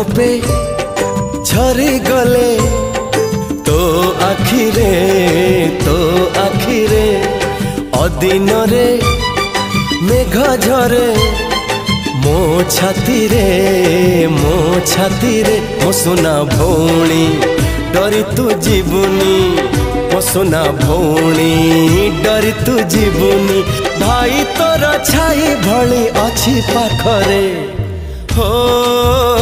टोपे झरी गले तो आखिरे अदिन रे मेघ झरे मो छाती रे मो सुना भौणी डरी तू जीवनी मो सुना भौणी डरी तू जीवनी भाई तोर छाई भली अच्छी पाखरे हो।